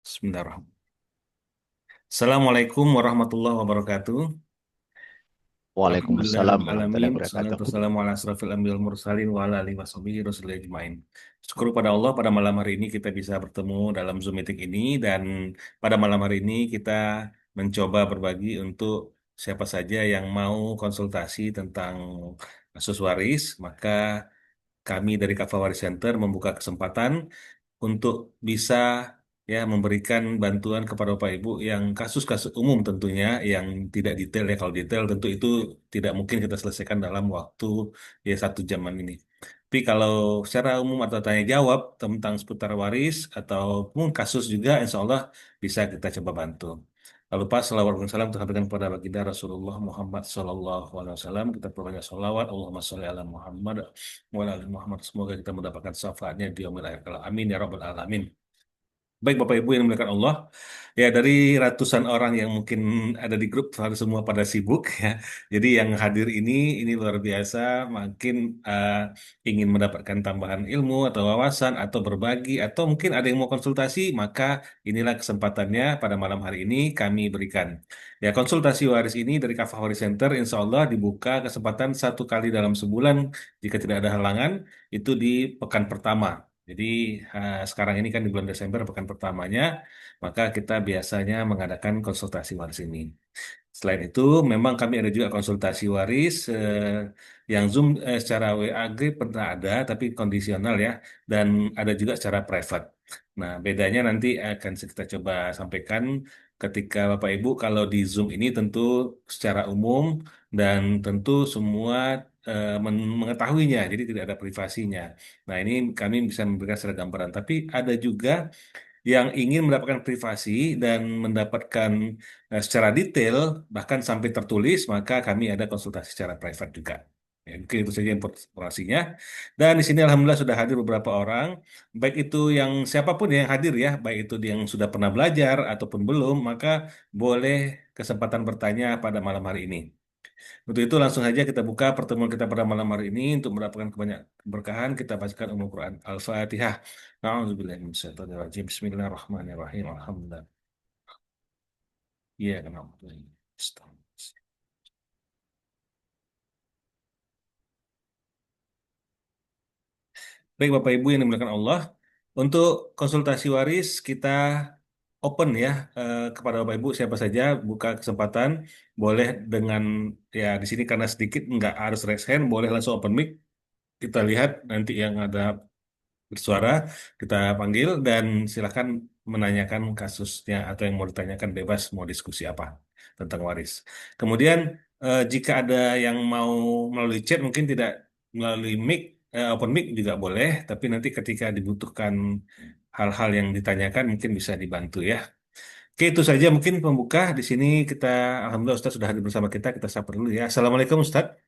Bismillahirrahmanirrahim. Assalamualaikum warahmatullahi wabarakatuh. Waalaikumsalam warahmatullahi Alhamdulillahirrahmanirrahim. wabarakatuh. Salatu wassalamu ala asrafil anbiya'il wal mursalin wa ala alihi washabihi rasulil ajmain. Syukur pada Allah pada malam hari ini kita bisa bertemu dalam Zoom meeting ini dan pada malam hari ini kita mencoba berbagi untuk siapa saja yang mau konsultasi tentang kasus waris, maka kami dari Kava Waris Center membuka kesempatan untuk bisa memberikan bantuan kepada Bapak Ibu yang kasus-kasus umum tentunya yang tidak detail ya, kalau detail tentu itu tidak mungkin kita selesaikan dalam waktu 1 jaman ini. Tapi kalau secara umum atau tanya jawab tentang seputar waris ataupun kasus juga insya Allah bisa kita coba bantu. Lalu pas salawat dan salam tersampaikan kepada baginda Rasulullah Muhammad Sallallahu Alaihi Wasallam. Kita perbanyak salawat. Allahumma sholli ala Muhammad wa ala ali Muhammad. Semoga kita mendapatkan syafaatnya di yaumil akhir. Amin ya rabbal alamin. Baik Bapak Ibu yang dimuliakan Allah, ya dari ratusan orang yang mungkin ada di grup harus semua pada sibuk ya. Jadi yang hadir ini luar biasa, makin ingin mendapatkan tambahan ilmu atau wawasan atau berbagi atau mungkin ada yang mau konsultasi, maka inilah kesempatannya pada malam hari ini kami berikan. Ya konsultasi waris ini dari Kafah Waris Center, insya Allah dibuka kesempatan 1 kali dalam sebulan jika tidak ada halangan, itu di pekan pertama. Jadi sekarang ini kan di bulan Desember pekan pertamanya, maka kita biasanya mengadakan konsultasi waris ini. Selain itu, memang kami ada juga konsultasi waris yang Zoom secara WA Group pernah ada, tapi kondisional ya, dan ada juga secara private. Nah, bedanya nanti akan kita coba sampaikan ketika Bapak Ibu kalau di Zoom ini tentu secara umum dan tentu semua mengetahuinya, jadi tidak ada privasinya. Nah, ini kami bisa memberikan secara gambaran, tapi ada juga yang ingin mendapatkan privasi dan mendapatkan secara detail, bahkan sampai tertulis, maka kami ada konsultasi secara private juga. Ya, mungkin itu saja informasinya. Dan di sini alhamdulillah sudah hadir beberapa orang, baik itu yang siapapun yang hadir ya, baik itu yang sudah pernah belajar ataupun belum, maka boleh kesempatan bertanya pada malam hari ini. Untuk itu langsung saja kita buka pertemuan kita pada malam hari ini untuk mendapatkan kebanyak keberkahan kita bacakan umum Quran Al-Fatihah. A'udzubillahiminasyaitonirrajim. Bismillahirrahmanirrahim. Alhamdulillah. Iya, kenapa? Baik Bapak Ibu yang dimuliakan Allah, untuk konsultasi waris kita open ya kepada Bapak Ibu siapa saja buka kesempatan boleh dengan ya di sini karena sedikit nggak harus raise hand boleh langsung open mic kita lihat nanti yang ada bersuara, kita panggil dan silakan menanyakan kasusnya atau yang mau ditanyakan bebas mau diskusi apa tentang waris. Kemudian jika ada yang mau melalui chat mungkin tidak melalui mic, open mic juga boleh, tapi nanti ketika dibutuhkan hal-hal yang ditanyakan mungkin bisa dibantu ya. Oke, itu saja mungkin pembuka. Di sini kita, Alhamdulillah Ustaz sudah hadir bersama kita sapa dulu ya. Assalamualaikum Ustaz.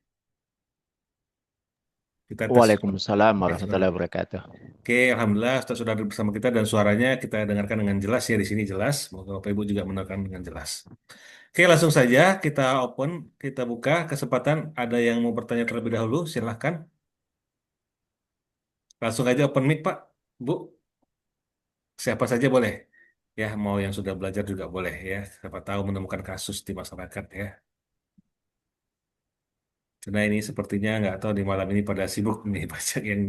Kita tes. Waalaikumsalam Oke, warahmatullahi wabarakatuh. Oke, Alhamdulillah Ustaz sudah ada bersama kita dan suaranya kita dengarkan dengan jelas ya di sini jelas. Semoga Bapak Ibu juga mendengarkan dengan jelas. Oke, langsung saja kita open, kita buka kesempatan. Ada yang mau bertanya terlebih dahulu, silahkan. Langsung aja open mic Pak, Bu. Siapa saja boleh. Ya, mau yang sudah belajar juga boleh ya. Siapa tahu menemukan kasus di masyarakat ya. Karena ini sepertinya nggak tahu di malam ini pada sibuk nih banyak yang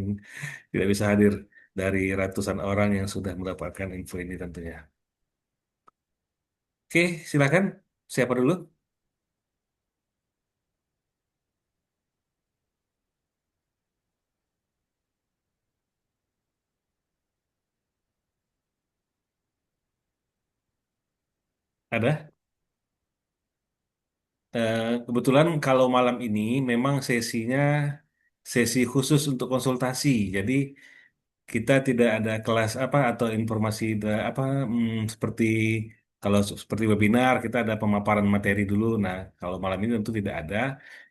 tidak bisa hadir dari ratusan orang yang sudah mendapatkan info ini tentunya. Oke, silakan. Siapa dulu? Ada? Kebetulan kalau malam ini memang sesinya sesi khusus untuk konsultasi. Jadi kita tidak ada kelas apa atau informasi apa seperti kalau seperti webinar kita ada pemaparan materi dulu. Nah, kalau malam ini tentu tidak ada.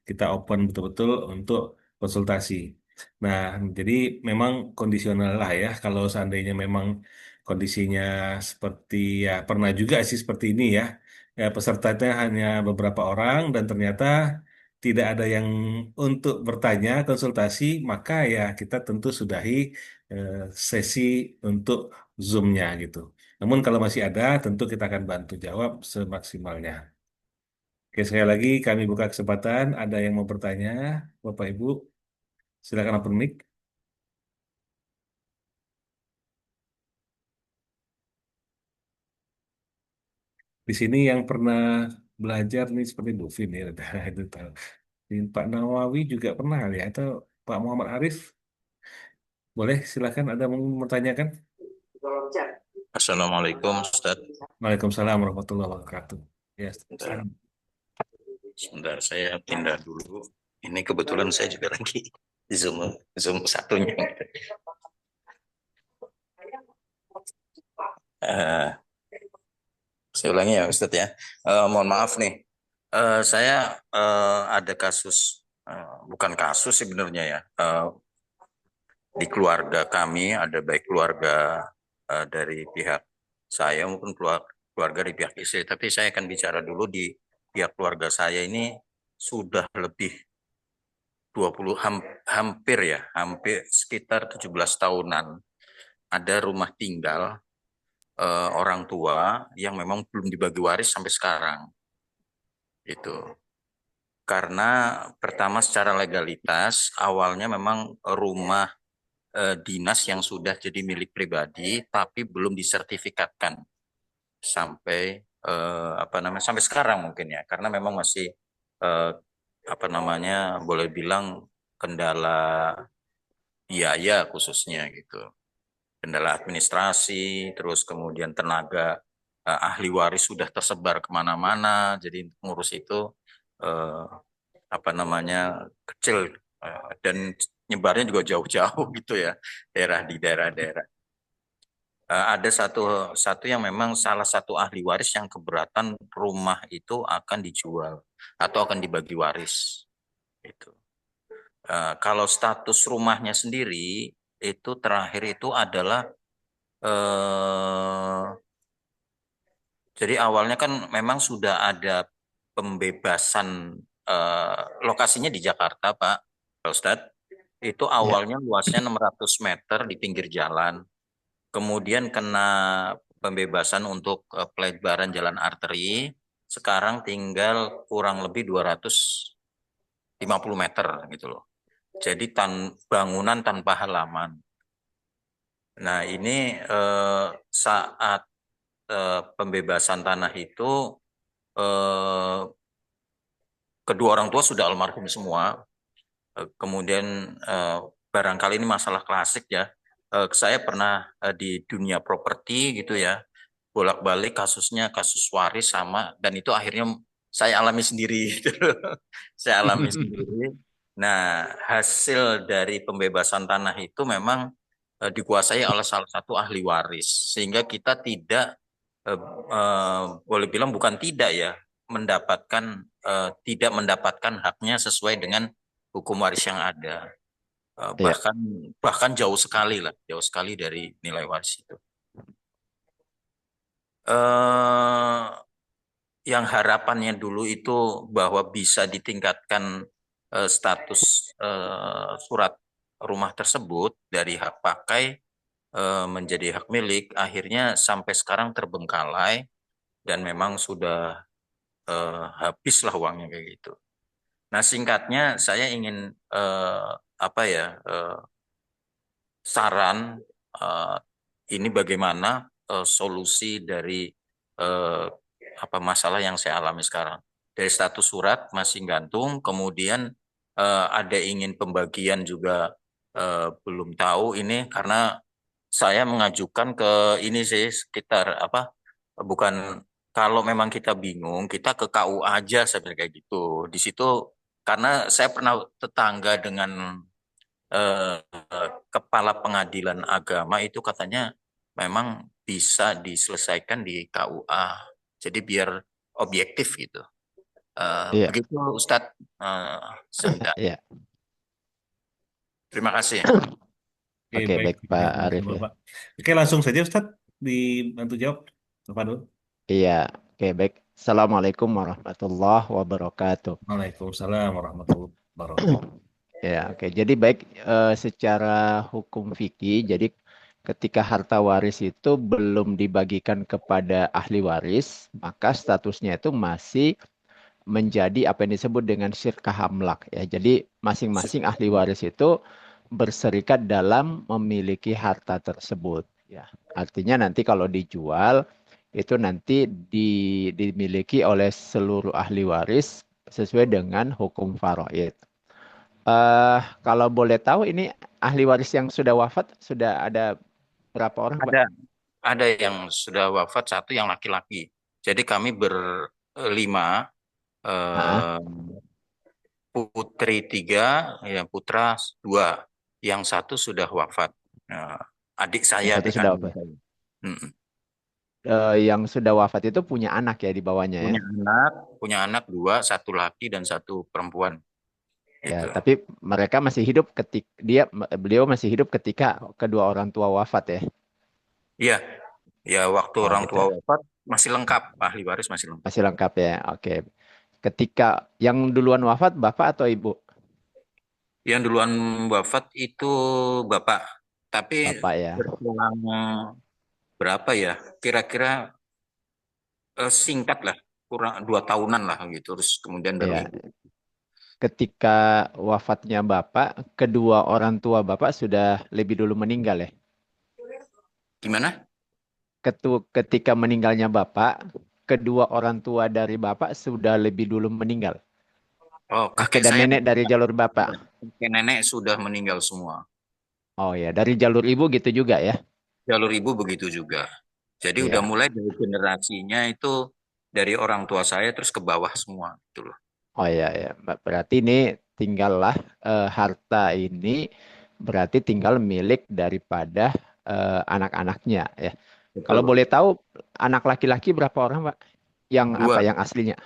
Kita open betul-betul untuk konsultasi. Nah, jadi memang kondisional lah ya. Kalau seandainya memang kondisinya seperti ya pernah juga sih seperti ini ya. Ya pesertanya hanya beberapa orang dan ternyata tidak ada yang untuk bertanya konsultasi, maka ya kita tentu sudahi eh, sesi untuk Zoom-nya gitu. Namun kalau masih ada, tentu kita akan bantu jawab semaksimalnya. Oke, sekali lagi kami buka kesempatan. Ada yang mau bertanya, Bapak Ibu, silakan open mic. Di sini yang pernah belajar nih seperti Bu Vin ya, itu tahu. Pak Nawawi juga pernah kali ya, atau Pak Muhammad Arif? Boleh, silakan ada yang mau bertanyakan? Assalamualaikum, Ustaz. Waalaikumsalam warahmatullahi wabarakatuh. Ya, Sebentar, silakan. sebentar, saya pindah dulu. Ini kebetulan saya juga lagi di Zoom satunya. Eh, saya ulangi ya, Ustaz ya. Mohon maaf nih. Saya ada kasus, bukan kasus sebenarnya ya. Di keluarga kami ada baik keluarga dari pihak saya maupun keluarga dari pihak istri. Tapi saya akan bicara dulu di pihak keluarga saya ini sudah lebih 20 hampir ya, hampir sekitar 17 tahunan ada rumah tinggal orang tua yang memang belum dibagi waris sampai sekarang. Itu karena pertama secara legalitas awalnya memang rumah dinas yang sudah jadi milik pribadi tapi belum disertifikatkan sampai apa namanya sampai sekarang mungkin ya karena memang masih eh, apa namanya boleh bilang kendala biaya khususnya gitu. Kendala administrasi, terus kemudian tenaga ahli waris sudah tersebar kemana-mana, jadi ngurus itu eh, apa namanya kecil dan nyebarnya juga jauh-jauh gitu ya, daerah di daerah-daerah. Ada satu satu yang memang salah satu ahli waris yang keberatan rumah itu akan dijual atau akan dibagi waris. Itu. Kalau status rumahnya sendiri itu terakhir itu adalah eh, jadi awalnya kan memang sudah ada pembebasan lokasinya di Jakarta, Pak Ustadz. Itu Ya, awalnya luasnya 600 meter di pinggir jalan. Kemudian kena pembebasan untuk pelebaran jalan arteri. Sekarang tinggal kurang lebih 250 meter gitu loh. Jadi bangunan tanpa halaman. Nah, ini saat pembebasan tanah itu eh, kedua orang tua sudah almarhum semua. Kemudian barangkali ini masalah klasik ya. Saya pernah di dunia properti gitu ya, bolak-balik kasusnya kasus waris sama dan itu akhirnya saya alami sendiri. Gitu. Saya alami sendiri. Nah, hasil dari pembebasan tanah itu memang dikuasai oleh salah satu ahli waris sehingga kita tidak eh, boleh bilang bukan tidak ya mendapatkan tidak mendapatkan haknya sesuai dengan hukum waris yang ada. ya, Bahkan bahkan jauh sekali lah, jauh sekali dari nilai waris itu. Eh yang harapannya dulu itu bahwa bisa ditingkatkan status surat rumah tersebut dari hak pakai menjadi hak milik, akhirnya sampai sekarang terbengkalai dan memang sudah habislah uangnya kayak gitu. Nah, singkatnya saya ingin eh, apa ya saran eh, ini bagaimana solusi dari eh, apa masalah yang saya alami sekarang. Dari status surat masih gantung, kemudian ada ingin pembagian juga belum tahu ini karena saya mengajukan ke ini sih sekitar apa bukan kalau memang kita bingung kita ke KUA aja sebenarnya kayak gitu. Di situ karena saya pernah tetangga dengan eh, kepala pengadilan agama itu katanya memang bisa diselesaikan di KUA. Jadi biar objektif gitu. iya, Begitu Ustadz Senda. iya. Terima kasih. Oke, Oke, baik. baik Terima Pak kasih Arif ya. Bapak. Oke, langsung saja Ustadz dibantu jawab. Bapak dulu. Iya, oke, baik. Assalamualaikum warahmatullahi wabarakatuh. Waalaikumsalam warahmatullahi wabarakatuh. Ya, oke. Jadi baik secara hukum fikih, jadi ketika harta waris itu belum dibagikan kepada ahli waris, maka statusnya itu masih menjadi apa yang disebut dengan syirkah amlak ya. Jadi masing-masing ahli waris itu berserikat dalam memiliki harta tersebut ya. Artinya nanti kalau dijual itu nanti dimiliki oleh seluruh ahli waris sesuai dengan hukum faraid. Kalau boleh tahu ini ahli waris yang sudah wafat sudah ada berapa orang, Pak? Ada ada yang sudah wafat, satu yang laki-laki. Jadi kami berlima, Ah, eh, putri tiga, ya putra dua. Yang satu sudah wafat. Nah, adik yang saya, satu adik sudah kandung wafat. saya. Mm-mm. Yang sudah wafat itu punya anak ya di bawahnya ya. Punya anak dua, satu laki dan satu perempuan. Ya, Itu. tapi mereka masih hidup beliau masih hidup ketika kedua orang tua wafat ya. Iya, ya waktu Oh orang gitu. tua wafat masih lengkap, ahli waris masih lengkap. Masih lengkap ya. Oke. Ketika yang duluan wafat bapak atau ibu? Yang duluan wafat itu bapak, tapi Bapak ya. berselang berapa ya? Kira-kira singkat lah, kurang 2 tahunan lah gitu. Terus kemudian baru Ya, ibu. ketika wafatnya bapak, kedua orang tua bapak sudah lebih dulu meninggal ya. Gimana? Ketika meninggalnya bapak, kedua orang tua dari bapak sudah lebih dulu meninggal. Oh, Kakek kakek dan saya, nenek dari jalur bapak. kakek nenek sudah meninggal semua. Oh ya, dari jalur ibu gitu juga ya. Jalur ibu begitu juga. Jadi udah Iya. mulai dari generasinya itu dari orang tua saya terus ke bawah semua gitu loh. Oh ya ya. Berarti ini tinggallah harta ini berarti tinggal milik daripada anak-anaknya ya. Kalau Betul. boleh tahu anak laki-laki berapa orang, Pak? Yang apa Dua, yang aslinya?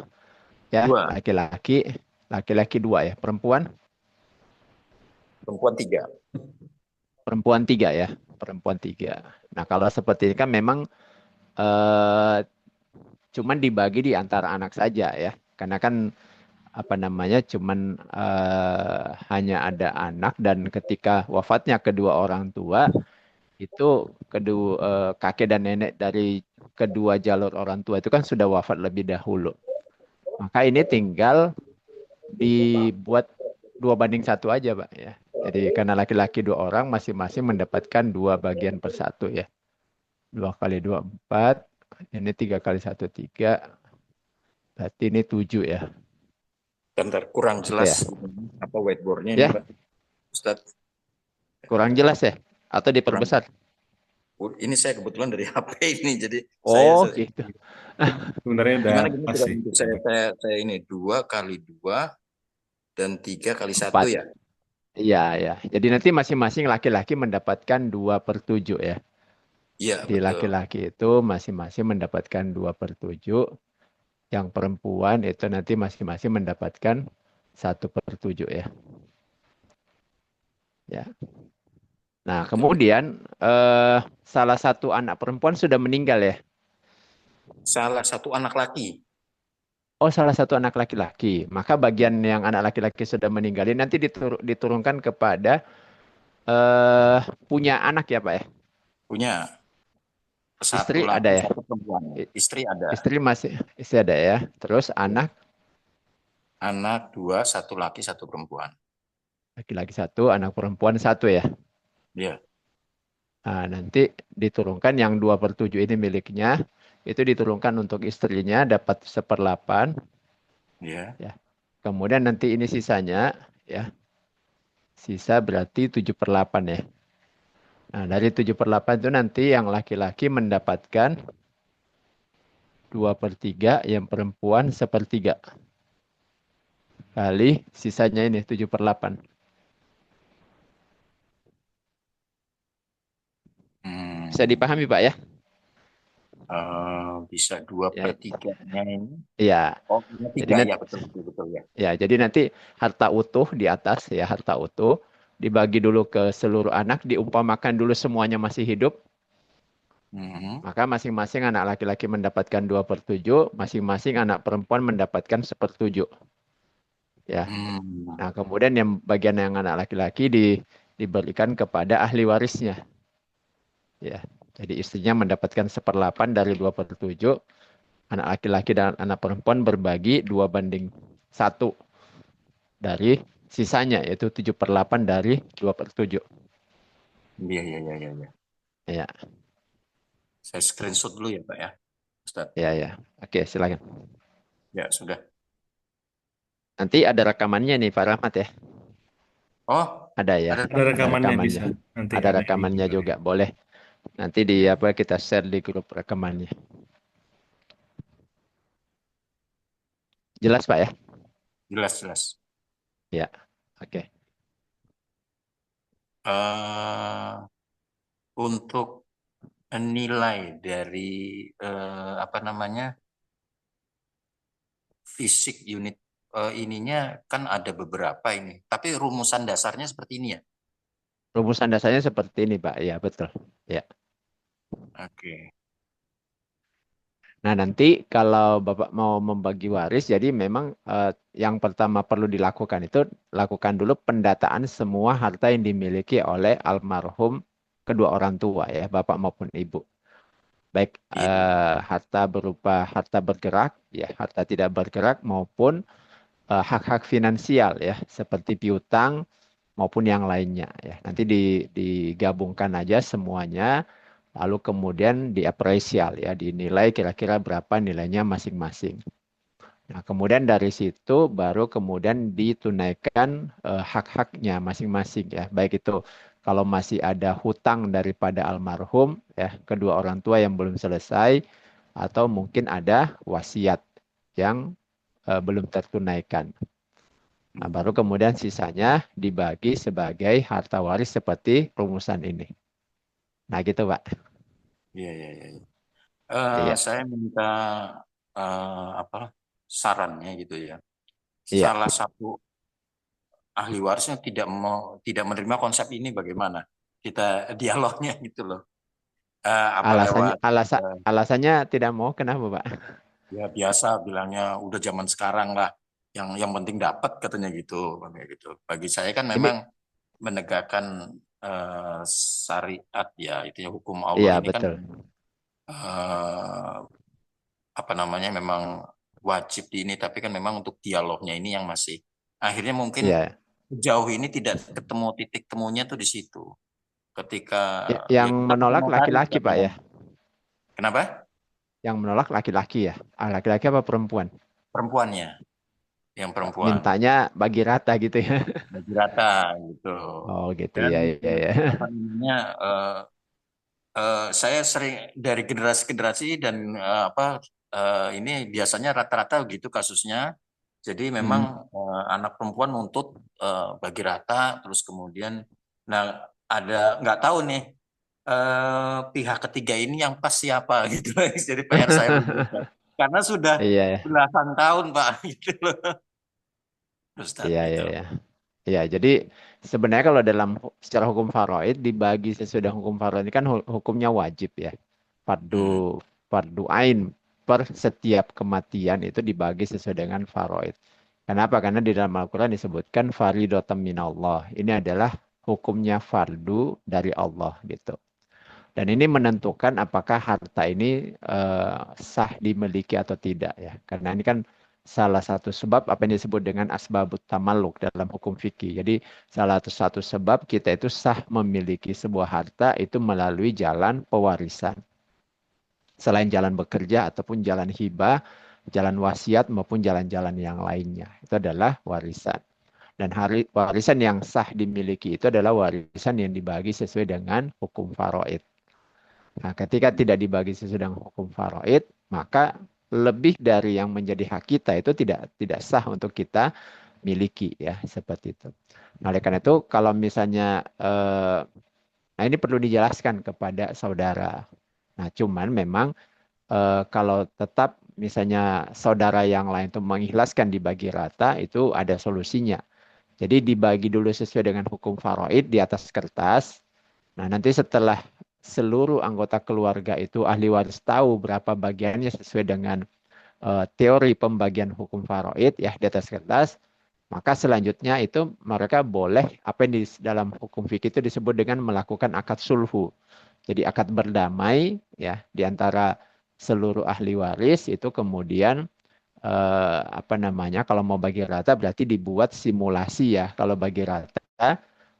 Ya, dua, laki-laki, laki-laki dua ya, perempuan tiga. perempuan tiga ya, perempuan tiga. Nah, kalau seperti ini kan memang eh, cuman dibagi di antara anak saja ya, karena kan apa namanya, cuman hanya ada anak dan ketika wafatnya kedua orang tua itu kedua kakek dan nenek dari kedua jalur orang tua itu kan sudah wafat lebih dahulu. Maka ini tinggal dibuat 2 banding 1 aja, Pak ya. Jadi karena laki-laki 2 orang masing-masing mendapatkan 2 bagian per 1 ya. 2 kali 2 4. Ini 3 kali 1 3. Berarti ini 7 ya. Bentar, kurang Gitu jelas ya. apa whiteboardnya ini Ya, Pak Ustadz. kurang jelas ya. Atau Kurang. diperbesar. Ini saya kebetulan dari HP ini, jadi Oh gitu. Sebenarnya udah gimana gimana pas coba sih. untuk saya ini 2 kali 2 dan 3 kali 1 4. ya. Iya, ya. Jadi nanti masing-masing laki-laki mendapatkan 2/7 ya. Iya Jadi betul. laki-laki itu masing-masing mendapatkan 2/7. Yang perempuan itu nanti masing-masing mendapatkan 1/7 ya. Ya. Nah, Betul betul. kemudian salah satu anak perempuan sudah meninggal ya. Salah satu anak laki Oh, salah satu anak laki-laki. Maka bagian yang anak laki-laki sudah meninggal ini nanti diturunkan kepada punya anak ya, Pak ya. punya satu Istri ada laki ya. satu perempuan. I- Istri ada. istri ada ya. Terus anak Anak dua, satu laki satu perempuan. laki-laki satu, anak perempuan satu ya. Iya. Nah, nanti diturunkan yang 2/7 ini miliknya. Itu diturunkan untuk istrinya dapat 1/8 Iya. ya. Kemudian nanti ini sisanya ya. Sisa berarti 7/8 ya. Nah, dari 7/8 itu nanti yang laki-laki mendapatkan 2/3, yang perempuan 1/3. Kali sisanya ini 7/8. Bisa Hmm. dipahami, Pak ya? Bisa dua per Ya, tiganya ini. ya. Oh, ini Jadi tiga ya, nanti betul betul betul ya. jadi nanti harta utuh di atas ya, harta utuh dibagi dulu ke seluruh anak, diumpamakan dulu semuanya masih hidup, Mhm. maka masing-masing anak laki-laki mendapatkan 2/7, masing-masing anak perempuan mendapatkan 1/7. Ya. Hmm. Nah, kemudian yang bagian yang anak laki-laki diberikan kepada ahli warisnya. ya. Jadi istrinya mendapatkan 1/8 dari 2/7, anak laki-laki dan anak perempuan berbagi 2/1 dari sisanya, yaitu 7/8 dari 2/7. Iya, iya, iya, iya, iya. Ya, Saya screenshot dulu ya, Pak ya, Ustaz. ya, ya. Oke, silakan. Ya, sudah. Nanti ada rekamannya nih Pak Rahmat ya. Oh, Ada ya, ada Ada ada rekamannya rekamannya. bisa nanti Ada ada ini rekamannya juga ya. juga, boleh. Nanti di apa kita share di grup rekamannya. Jelas Pak ya? jelas, jelas. Ya, oke. eh untuk nilai dari apa namanya fisik unit ininya kan ada beberapa ini, tapi rumusan dasarnya seperti ini ya. Rumusan dasarnya seperti ini Pak. Ya, betul. Ya. Oke. Nah, nanti kalau Bapak mau membagi waris, jadi memang yang pertama perlu dilakukan itu lakukan dulu pendataan semua harta yang dimiliki oleh almarhum kedua orang tua ya, Bapak maupun Ibu. Baik Iya, iya. harta berupa harta bergerak, ya, harta tidak bergerak maupun hak-hak finansial ya, seperti piutang maupun yang lainnya ya. Nanti digabungkan aja semuanya. Lalu kemudian diapresial ya, dinilai kira-kira berapa nilainya masing-masing. Nah, kemudian dari situ baru kemudian ditunaikan hak-haknya masing-masing ya. Baik itu kalau masih ada hutang daripada almarhum ya, kedua orang tua yang belum selesai atau mungkin ada wasiat yang belum tertunaikan. Nah, baru Hmm. kemudian sisanya dibagi sebagai harta waris seperti rumusan ini. Nah, gitu, Pak. Iya, iya, iya, iya. Iya, Saya minta apa sarannya gitu ya. iya. Salah satu ahli warisnya tidak menerima konsep ini, bagaimana kita dialognya gitu loh. Apa Alasannya, lewat alasannya tidak mau, kenapa, Pak? ya biasa bilangnya udah zaman sekarang lah. Yang penting dapat katanya gitu, kayak gitu. Bagi saya kan Ini, memang menegakkan syariat ya, itu ya hukum Allah iya ini kan betul. eh, apa namanya memang wajib di ini, tapi kan memang untuk dialognya ini yang masih akhirnya mungkin Iya. jauh ini tidak ketemu titik temunya tuh di situ. Ketika ya Yang kita menolak ketemu tadi laki-laki, Pak katanya. ya. Kenapa? Yang menolak laki-laki ya. Laki-laki apa perempuan? Perempuannya, yang perempuan. Mintanya bagi rata gitu ya. Bagi rata gitu. Oh gitu Dan ya, ya, ya. apa namanya saya sering dari generasi ke generasi dan ini biasanya rata-rata gitu kasusnya. Jadi memang Hmm. anak perempuan nuntut bagi rata, terus kemudian nah ada nggak tahu nih pihak ketiga ini yang pas siapa gitu. Jadi PR saya begitu. Karena sudah Iya, ya. belasan tahun Pak gitu loh. Ustaz Iya, iya, gitu. ya. Iya, jadi sebenarnya kalau dalam secara hukum faraid dibagi sesuai dengan hukum faraid ini kan hukumnya wajib ya. Fardu Hmm. fardu ain per setiap kematian itu dibagi sesuai dengan faraid. Kenapa? Karena di dalam Al-Qur'an disebutkan faridotam minallah. Ini adalah hukumnya fardu dari Allah gitu. Dan ini menentukan apakah harta ini sah dimiliki atau tidak ya. Karena ini kan salah satu sebab apa yang disebut dengan asbabut tamalluk dalam hukum fikih. Jadi salah satu sebab kita itu sah memiliki sebuah harta itu melalui jalan pewarisan. Selain jalan bekerja ataupun jalan hibah, jalan wasiat maupun jalan-jalan yang lainnya. Itu adalah warisan. Dan warisan yang sah dimiliki itu adalah warisan yang dibagi sesuai dengan hukum faraid. Nah, ketika tidak dibagi sesuai dengan hukum faraid, maka lebih dari yang menjadi hak kita itu tidak sah untuk kita miliki ya, seperti itu. Nah, oleh karena itu kalau misalnya nah ini perlu dijelaskan kepada saudara. Nah, cuman memang kalau tetap misalnya saudara yang lain itu mengikhlaskan dibagi rata itu ada solusinya. Jadi dibagi dulu sesuai dengan hukum faraid di atas kertas. Nah, nanti setelah seluruh anggota keluarga itu ahli waris tahu berapa bagiannya sesuai dengan teori pembagian hukum faraid ya di atas kertas, maka selanjutnya itu mereka boleh apa yang di dalam hukum fikih itu disebut dengan melakukan akad sulhu. Jadi akad berdamai ya di antara seluruh ahli waris itu kemudian apa namanya kalau mau bagi rata berarti dibuat simulasi ya kalau bagi rata.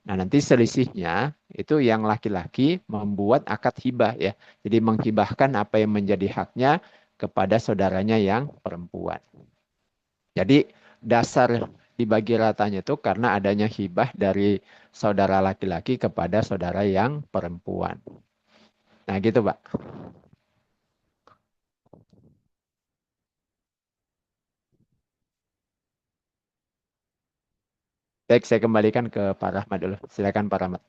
Nah, nanti selisihnya itu yang laki-laki membuat akad hibah ya. Jadi menghibahkan apa yang menjadi haknya kepada saudaranya yang perempuan. Jadi dasar dibagi ratanya itu karena adanya hibah dari saudara laki-laki kepada saudara yang perempuan. Nah, gitu, Pak. Baik, saya kembalikan ke Pak Rahmat dulu. Silakan Pak Rahmat.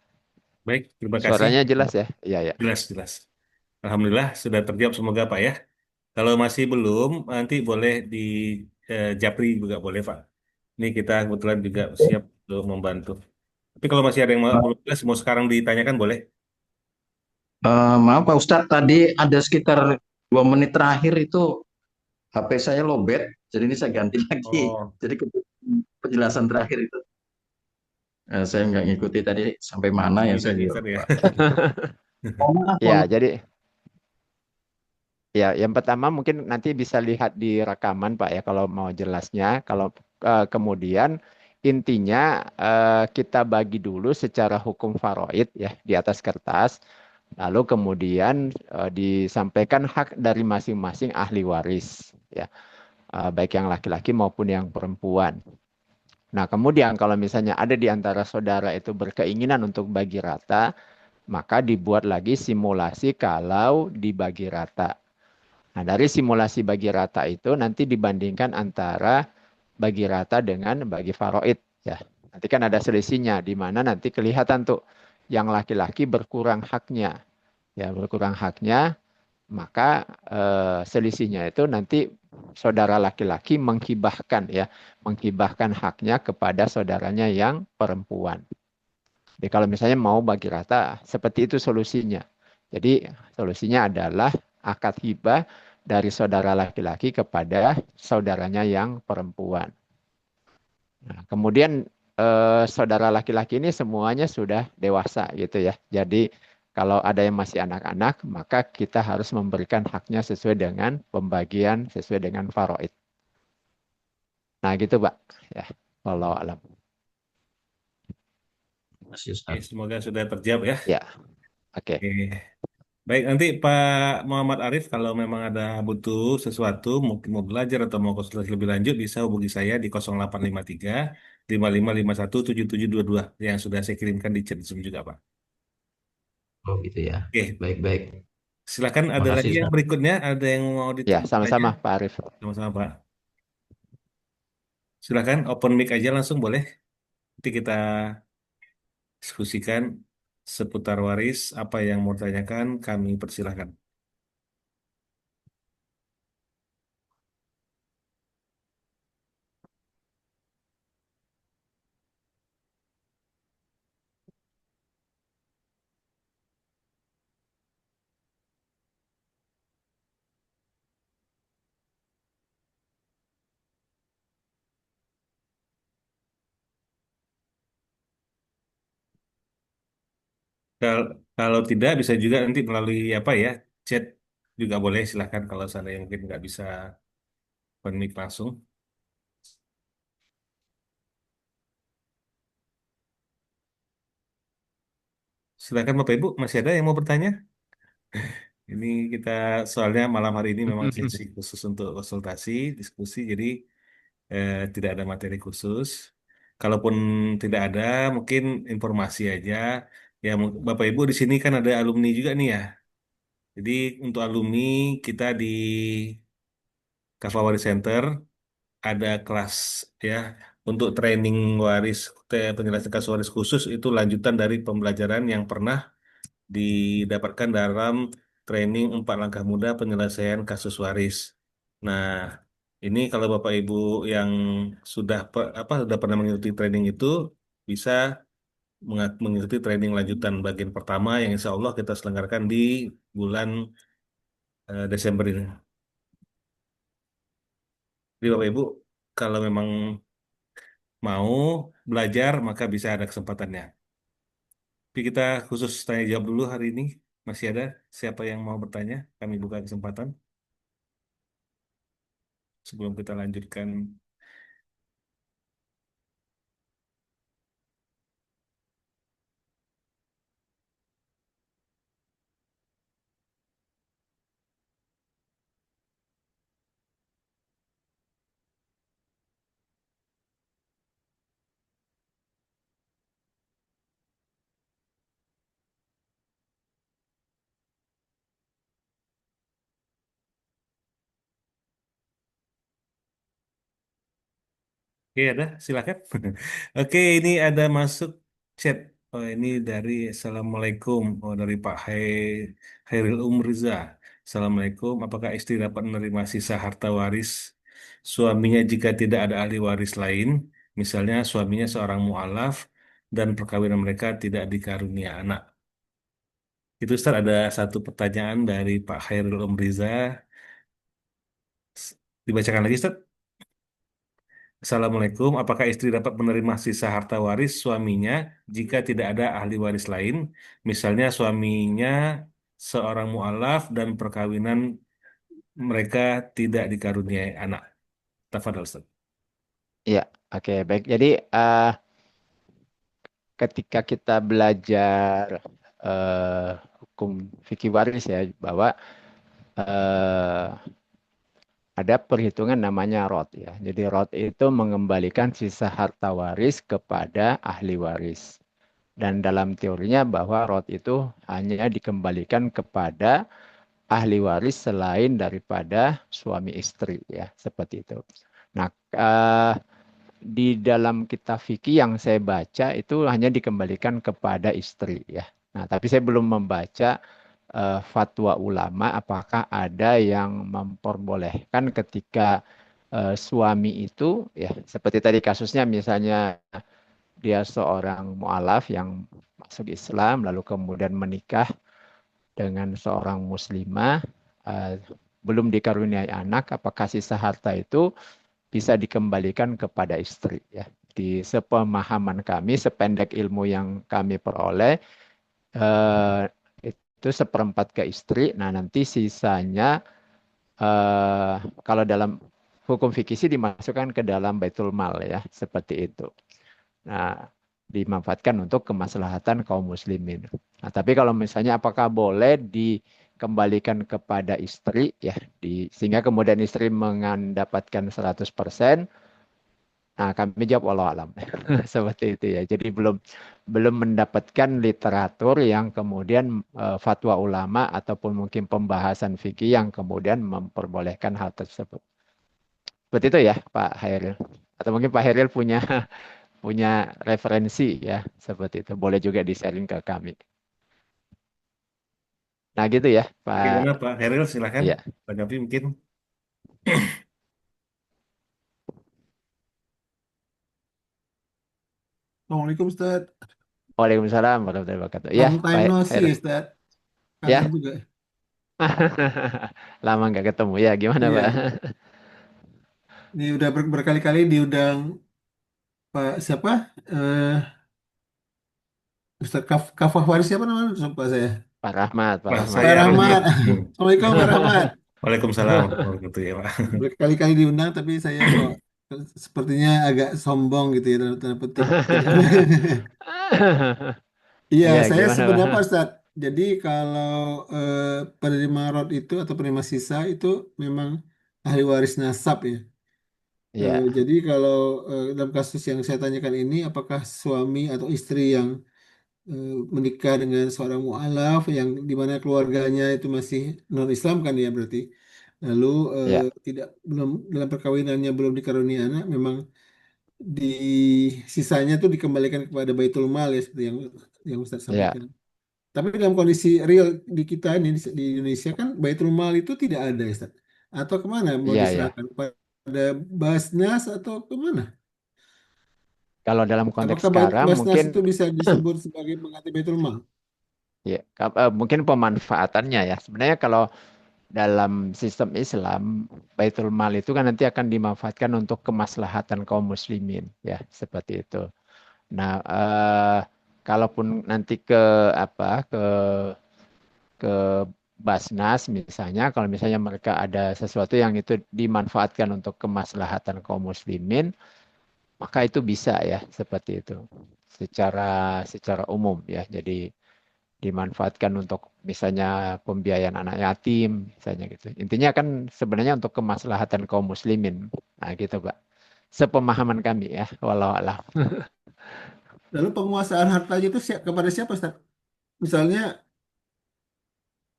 Baik, terima kasih. Suaranya jelas ya? Iya, ya. Jelas, jelas. Alhamdulillah sudah terjawab semoga Pak ya. Kalau masih belum, nanti boleh di Japri juga boleh Pak. Ini kita kebetulan juga siap untuk membantu. Tapi kalau masih ada yang belum jelas, mau sekarang ditanyakan boleh. Maaf Pak Ustadz, tadi ada sekitar 2 menit terakhir itu HP saya lowbat, jadi ini saya ganti lagi. Oh, Jadi penjelasan terakhir itu saya nggak ngikuti tadi sampai mana ya bisa saya juga geser ya. lupa. Oh, maaf, Ya, mohon jadi ya yang pertama mungkin nanti bisa lihat di rekaman Pak ya kalau mau jelasnya. Kalau kemudian intinya kita bagi dulu secara hukum faraid ya di atas kertas. Lalu kemudian disampaikan hak dari masing-masing ahli waris ya. Baik yang laki-laki maupun yang perempuan. Nah, kemudian kalau misalnya ada di antara saudara itu berkeinginan untuk bagi rata, maka dibuat lagi simulasi kalau dibagi rata. Nah, dari simulasi bagi rata itu nanti dibandingkan antara bagi rata dengan bagi faraid ya. Nanti kan ada selisihnya di mana nanti kelihatan tuh yang laki-laki berkurang haknya. Ya, berkurang haknya, maka selisihnya itu nanti saudara laki-laki menghibahkan ya, menghibahkan haknya kepada saudaranya yang perempuan. Jadi kalau misalnya mau bagi rata, seperti itu solusinya. Jadi solusinya adalah akad hibah dari saudara laki-laki kepada saudaranya yang perempuan. Nah, kemudian saudara laki-laki ini semuanya sudah dewasa gitu ya. Jadi kalau ada yang masih anak-anak, maka kita harus memberikan haknya sesuai dengan pembagian sesuai dengan faraid. Nah, gitu, Pak. Ya, kalau alam. kasih Oke, Ustadz. semoga sudah terjawab ya. Ya, oke. Oke. Baik, nanti Pak Muhammad Arif kalau memang ada butuh sesuatu, mungkin mau belajar atau mau konsultasi lebih lanjut, bisa hubungi saya di 0853 5551 7722 yang sudah saya kirimkan di chat Zoom juga, Pak. Oh gitu ya. Oke, Baik-baik. silakan ada Makasih lagi yang Ustadz. berikutnya, ada yang mau Ya, ditanya? sama-sama Pak Arif. Sama-sama, Pak. Silakan open mic aja langsung boleh. Nanti kita diskusikan seputar waris, apa yang mau ditanyakan, kami persilahkan. Kalau tidak bisa juga nanti melalui apa ya, chat juga boleh silahkan kalau seandainya mungkin nggak bisa open mic langsung. Silakan Bapak Ibu, masih ada yang mau bertanya? Ini kita soalnya malam hari ini memang sesi khusus untuk konsultasi, diskusi, jadi tidak ada materi khusus. Kalaupun tidak ada, mungkin informasi aja. Ya, Bapak Ibu di sini kan ada alumni juga nih ya. Jadi untuk alumni kita di Kavawari Center ada kelas ya untuk training waris penjelasan kasus waris khusus itu lanjutan dari pembelajaran yang pernah didapatkan dalam training 4 langkah mudah penyelesaian kasus waris. Nah, ini kalau Bapak Ibu yang sudah pernah mengikuti training itu bisa mengikuti training lanjutan bagian pertama yang insya Allah kita selenggarakan di bulan Desember ini. Jadi Bapak Ibu kalau memang mau belajar maka bisa ada kesempatannya. Tapi kita khusus tanya jawab dulu hari ini. Masih ada siapa yang mau bertanya? Kami buka kesempatan sebelum kita lanjutkan. Oke, ada, silakan. Oke, ini ada masuk chat. Oh, ini dari Assalamualaikum. Oh, dari Pak Hairil Umriza. Assalamualaikum. Apakah istri dapat menerima sisa harta waris suaminya jika tidak ada ahli waris lain? Misalnya suaminya seorang mualaf dan perkawinan mereka tidak dikarunia anak. Itu Ustaz ada satu pertanyaan dari Pak Hairil Umriza. Dibacakan lagi Ustaz. Assalamualaikum. Apakah istri dapat menerima sisa harta waris suaminya jika tidak ada ahli waris lain? Misalnya suaminya seorang mualaf dan perkawinan mereka tidak dikaruniai anak. Tafadhol, Ustaz. Iya, oke, baik. Jadi ketika kita belajar hukum fikih waris ya, bahwa eh, ada perhitungan namanya rot ya. Jadi rot itu mengembalikan sisa harta waris kepada ahli waris. Dan dalam teorinya bahwa rot itu hanya dikembalikan kepada ahli waris selain daripada suami istri ya, seperti itu. Nah, eh, di dalam kitab fikih yang saya baca itu hanya dikembalikan kepada istri ya. Nah, tapi saya belum membaca fatwa ulama apakah ada yang memperbolehkan ketika suami itu ya seperti tadi kasusnya misalnya dia seorang mualaf yang masuk Islam lalu kemudian menikah dengan seorang muslimah eh, belum dikaruniai anak apakah sisa harta itu bisa dikembalikan kepada istri ya. Di sepemahaman kami, sependek ilmu yang kami peroleh, eh, itu seperempat ke istri. Nah, nanti sisanya, kalau dalam hukum fikih sih dimasukkan ke dalam baitul mal ya, seperti itu. Nah, dimanfaatkan untuk kemaslahatan kaum muslimin. Nah, tapi kalau misalnya apakah boleh dikembalikan kepada istri ya, sehingga kemudian istri mendapatkan 100%. Nah, kami jawab walau alam. Seperti itu ya. Jadi belum belum mendapatkan literatur yang kemudian fatwa ulama ataupun mungkin pembahasan fikih yang kemudian memperbolehkan hal tersebut. Seperti itu ya, Pak Hairil. Atau mungkin Pak Hairil punya punya referensi ya, seperti itu. Boleh juga di-sharing ke kami. Nah, gitu ya, Bagaimana Pak. Pak Heril? Silakan. Iya. Tanggapi mungkin. Assalamualaikum Ustaz. Waalaikumsalam warahmatullahi wabarakatuh. Ya, Long time Pak no see Hairil. Ustaz. Kangen Ya, juga. lama nggak ketemu ya. Gimana, Pak? Iya, ini udah berkali-kali diundang Pak siapa? Ustaz Kafah Waris siapa namanya? Lupa saya. Pak Rahmat, Pak Nah, Rahmat. Pak saya Rohmat. Rahmat. Assalamualaikum Pak Rahmat. Waalaikumsalam warahmatullahi wabarakatuh, ya, Pak. Berkali-kali diundang tapi saya kok sepertinya agak sombong gitu ya dalam tanda petik. Tidak. Iya, Iya, saya gimana, sependapat Pak? Ustaz. Jadi kalau penerima rot itu atau penerima sisa itu memang ahli waris nasab ya. Iya, Jadi kalau dalam kasus yang saya tanyakan ini, apakah suami atau istri yang menikah dengan seorang mualaf yang di mana keluarganya itu masih non-Islam kan ya berarti, lalu iya, tidak belum dalam perkawinannya belum dikaruniai anak, memang di sisanya itu dikembalikan kepada Baitul Mal ya seperti yang Ustaz iya, sampaikan. Tapi dalam kondisi real di kita ini di Indonesia kan Baitul Mal itu tidak ada ya Ustaz. Atau kemana mau iya, iya. diserahkan pada Basnas atau kemana? Kalau dalam konteks Apakah sekarang Basnas mungkin itu bisa disebut sebagai pengganti Baitul Mal? ya, mungkin pemanfaatannya ya. Sebenarnya kalau dalam sistem Islam, Baitul Mal itu kan nanti akan dimanfaatkan untuk kemaslahatan kaum muslimin ya, seperti itu. Nah, kalaupun nanti ke apa ke ke Basnas misalnya, kalau misalnya mereka ada sesuatu yang itu dimanfaatkan untuk kemaslahatan kaum muslimin, maka itu bisa ya seperti itu. Secara secara umum ya. Jadi dimanfaatkan untuk misalnya pembiayaan anak yatim, misalnya gitu. Intinya kan sebenarnya untuk kemaslahatan kaum muslimin. Nah, gitu, Pak. Sepemahaman kami ya, walau alam. Lalu penguasaan hartanya itu kepada siapa, Ustaz? Misalnya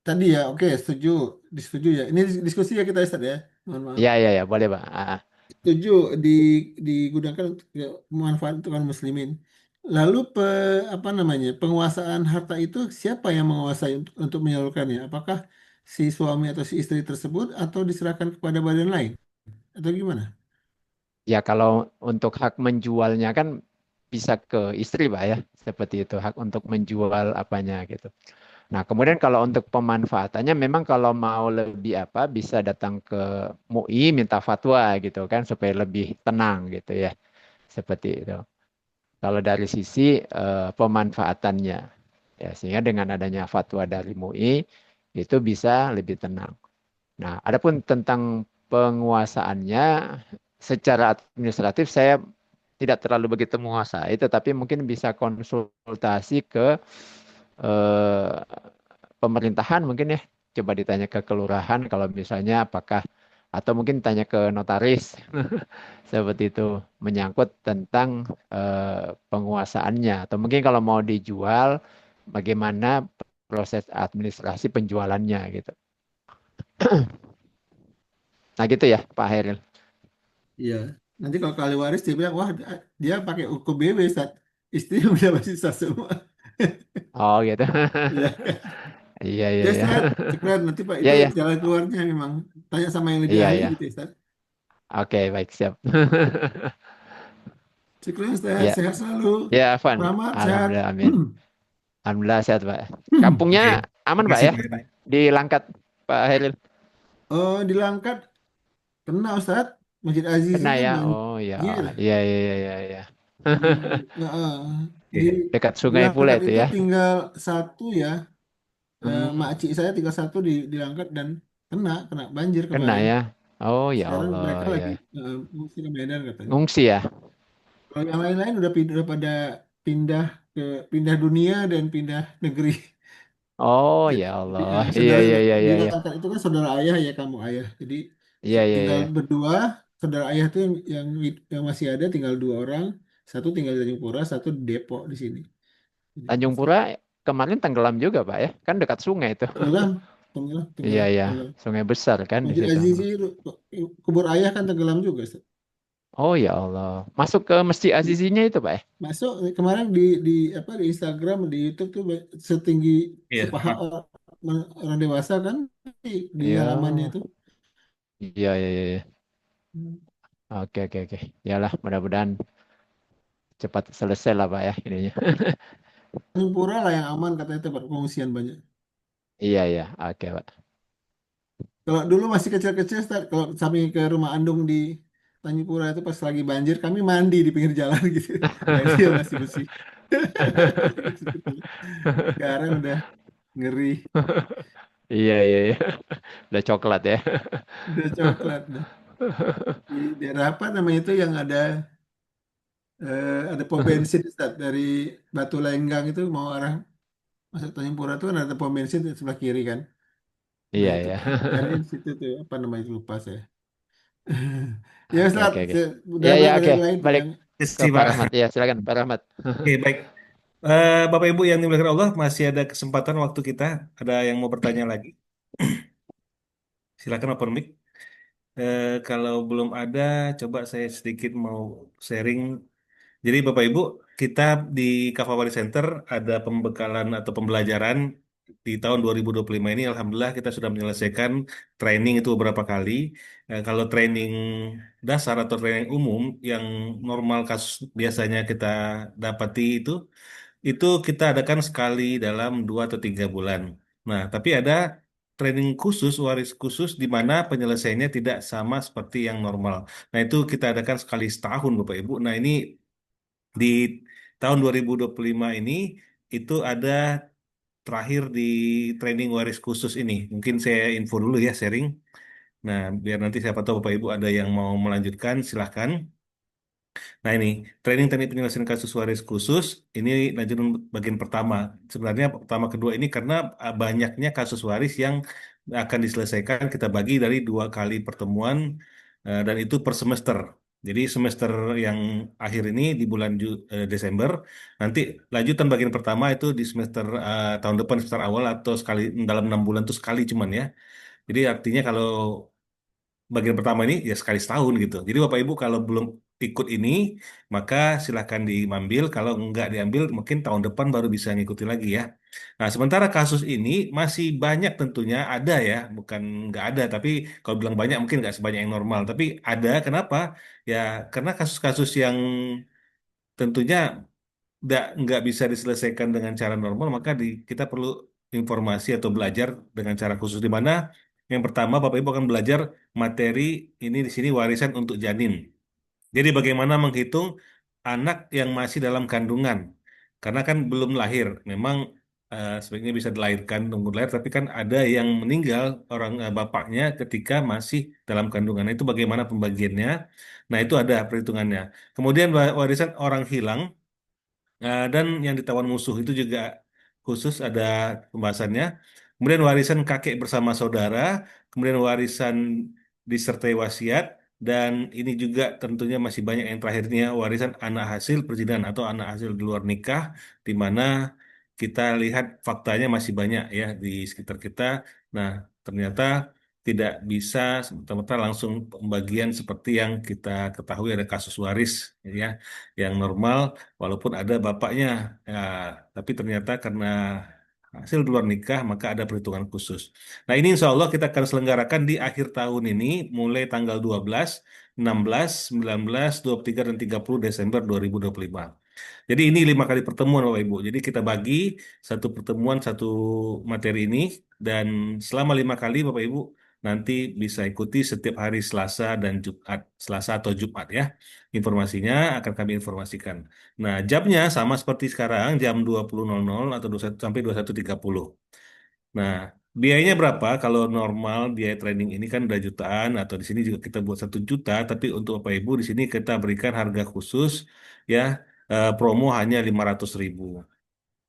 tadi ya, oke, setuju, disetujui ya. Ini diskusi ya kita, Ustaz ya. Mohon maaf. Iya, iya, ya, boleh, Pak. Setuju digunakan untuk manfaat untuk kaum muslimin. Lalu apa namanya? Penguasaan harta itu siapa yang menguasai untuk menyalurkannya? Apakah si suami atau si istri tersebut atau diserahkan kepada badan lain? Atau gimana? Ya, kalau untuk hak menjualnya kan bisa ke istri, Pak ya. Seperti itu, hak untuk menjual apanya gitu. Nah, kemudian kalau untuk pemanfaatannya memang kalau mau lebih apa bisa datang ke MUI minta fatwa gitu kan supaya lebih tenang gitu ya. Seperti itu. Kalau dari sisi pemanfaatannya ya sehingga dengan adanya fatwa dari MUI itu bisa lebih tenang. Nah, adapun tentang penguasaannya secara administratif saya tidak terlalu begitu menguasai, tetapi mungkin bisa konsultasi ke eh, pemerintahan mungkin ya. Coba ditanya ke kelurahan kalau misalnya apakah atau mungkin tanya ke notaris seperti itu menyangkut tentang penguasaannya atau mungkin kalau mau dijual bagaimana proses administrasi penjualannya gitu. Nah gitu ya Pak Heril. Iya. Nanti kalau ahli waris dia bilang, wah dia pakai hukum BW, Ustaz. Istrinya udah pasti sah semua. Oh gitu. Iya. Iya iya Ya, iya. Ustaz. Sekian. Nanti Pak, Iya itu iya. jalan keluarnya memang. Tanya sama yang lebih Iya ahli iya. gitu, ya, Ustaz. Oke baik siap. Sekian, Ustaz. Ya Sehat selalu. ya Van. Rahmat, sehat. Alhamdulillah amin. Alhamdulillah sehat Pak. Kampungnya Oke, aman Pak makasih ya Pak. di Langkat Pak Heril. Oh, di Langkat. Kena, Ustaz. Masjid Azizi Kena kan ya. Oh ya. banjir. Iya iya iya iya. Iya. Di, di, Oke. Dekat di sungai pula Langkat itu itu ya. tinggal satu ya. Hmm, Makcik saya tinggal satu di Langkat dan kena banjir kena kemarin. ya. Oh ya Sekarang Allah mereka ya. lagi mengungsi ke Medan katanya. Ngungsi ya. Kalau yang lain-lain udah pada pindah ke pindah dunia dan pindah negeri. Oh Jadi ya Allah. Iya saudara iya iya di iya iya. Langkat itu kan saudara ayah ya, kamu ayah. Jadi Iya iya tinggal iya. berdua, saudara ayah tuh yang masih ada tinggal dua orang, satu tinggal di Tanjung Pura, satu di Depok di sini. Jadi, Tanjung Pura kemarin tenggelam juga Pak ya. Kan dekat sungai itu. tenggelam, tenggelam, Iya tenggelam, iya. tenggelam. Sungai besar kan di Masjid situ. Azizi, kubur ayah kan tenggelam juga, Ustaz. Oh ya Allah. Masuk ke Masjid Azizinya itu Pak ya. Masuk kemarin di apa di Instagram di YouTube tuh setinggi Iya, sepaha Pak. orang dewasa kan di halamannya Iya. itu. Iya iya iya. Iya. Oke oke oke. Yalah mudah-mudahan cepat selesai lah Pak ya ininya. Tanjung Pura lah yang aman katanya tempat pengungsian banyak. Iya iya. Oke Pak. Kalau dulu masih kecil-kecil, Ustaz, kalau samping ke rumah Andung di Tanjung Pura itu pas lagi banjir kami mandi di pinggir jalan gitu. Airnya masih bersih. Sekarang udah ngeri, Iya iya iya. Udah coklat ya. udah coklat dah. Di daerah apa namanya itu yang ada pom bensin, Ustaz, dari Batu Lenggang itu mau arah masuk Tanjung Pura itu kan ada pom bensin di sebelah kiri kan. Nah Iya itu iya. airnya di situ tuh apa namanya lupa saya. Ya Oke Ustaz, oke oke. udah Iya iya banyak oke. yang lain Balik yang Yes, ke sih, Pak Rahmat. Pak. Iya silakan Pak Rahmat. Oke, baik. Bapak Ibu yang dimuliakan Allah, masih ada kesempatan waktu kita. Ada yang mau bertanya lagi? Silakan open mic. Kalau belum ada, coba saya sedikit mau sharing. Jadi Bapak Ibu, kita di Kafawari Center ada pembekalan atau pembelajaran di tahun 2025 ini. Alhamdulillah kita sudah menyelesaikan training itu beberapa kali. Kalau training dasar atau training umum yang normal kasus biasanya kita dapati itu kita adakan sekali dalam 2 atau 3 bulan. Nah, tapi ada training khusus, waris khusus di mana penyelesaiannya tidak sama seperti yang normal. Nah, itu kita adakan sekali setahun, Bapak Ibu. Nah, ini di tahun 2025 ini itu ada terakhir di training waris khusus ini. Mungkin saya info dulu ya, sharing. Nah, biar nanti siapa tahu Bapak Ibu ada yang mau melanjutkan, silahkan. Nah ini, training teknik penyelesaian kasus waris khusus, ini lanjut bagian pertama. Sebenarnya pertama kedua ini karena banyaknya kasus waris yang akan diselesaikan kita bagi dari 2 kali pertemuan dan itu per semester. Jadi semester yang akhir ini di bulan Desember, nanti lanjutan bagian pertama itu di semester tahun depan semester awal atau sekali dalam 6 bulan itu sekali cuman ya. Jadi artinya kalau bagian pertama ini ya sekali setahun gitu. Jadi Bapak Ibu kalau belum ikut ini, maka silahkan diambil. Kalau nggak diambil, mungkin tahun depan baru bisa ngikuti lagi ya. Nah, sementara kasus ini masih banyak tentunya ada ya, bukan nggak ada. Tapi kalau bilang banyak mungkin nggak sebanyak yang normal. Tapi ada, kenapa? Ya karena kasus-kasus yang tentunya nggak bisa diselesaikan dengan cara normal, maka kita perlu informasi atau belajar dengan cara khusus di mana yang pertama Bapak Ibu akan belajar materi ini di sini warisan untuk janin. Jadi bagaimana menghitung anak yang masih dalam kandungan, karena kan belum lahir. Memang sebaiknya bisa dilahirkan tunggu lahir, tapi kan ada yang meninggal orang bapaknya ketika masih dalam kandungan. Nah, itu bagaimana pembagiannya? Nah itu ada perhitungannya. Kemudian warisan orang hilang. Dan yang ditawan musuh itu juga khusus ada pembahasannya. Kemudian warisan kakek bersama saudara, kemudian warisan disertai wasiat, dan ini juga tentunya masih banyak yang terakhirnya warisan anak hasil perzinahan atau anak hasil di luar nikah, di mana kita lihat faktanya masih banyak ya di sekitar kita. Nah, ternyata tidak bisa serta-merta langsung pembagian seperti yang kita ketahui ada kasus waris ya yang normal walaupun ada bapaknya ya, tapi ternyata karena hasil di luar nikah maka ada perhitungan khusus. Nah ini insya Allah kita akan selenggarakan di akhir tahun ini mulai tanggal 12, 16, 19, 23, dan 30 Desember 2025. Jadi ini 5 kali pertemuan Bapak Ibu. Jadi kita bagi satu pertemuan satu materi ini dan selama 5 kali Bapak Ibu nanti bisa ikuti setiap hari Selasa dan Jumat, Selasa atau Jumat ya. Informasinya akan kami informasikan. Nah, jamnya sama seperti sekarang jam 20.00 atau 21 sampai 21.30. Nah, biayanya berapa? Kalau normal biaya training ini kan udah jutaan atau di sini juga kita buat 1 juta, tapi untuk Bapak Ibu di sini kita berikan harga khusus ya promo hanya 500.000.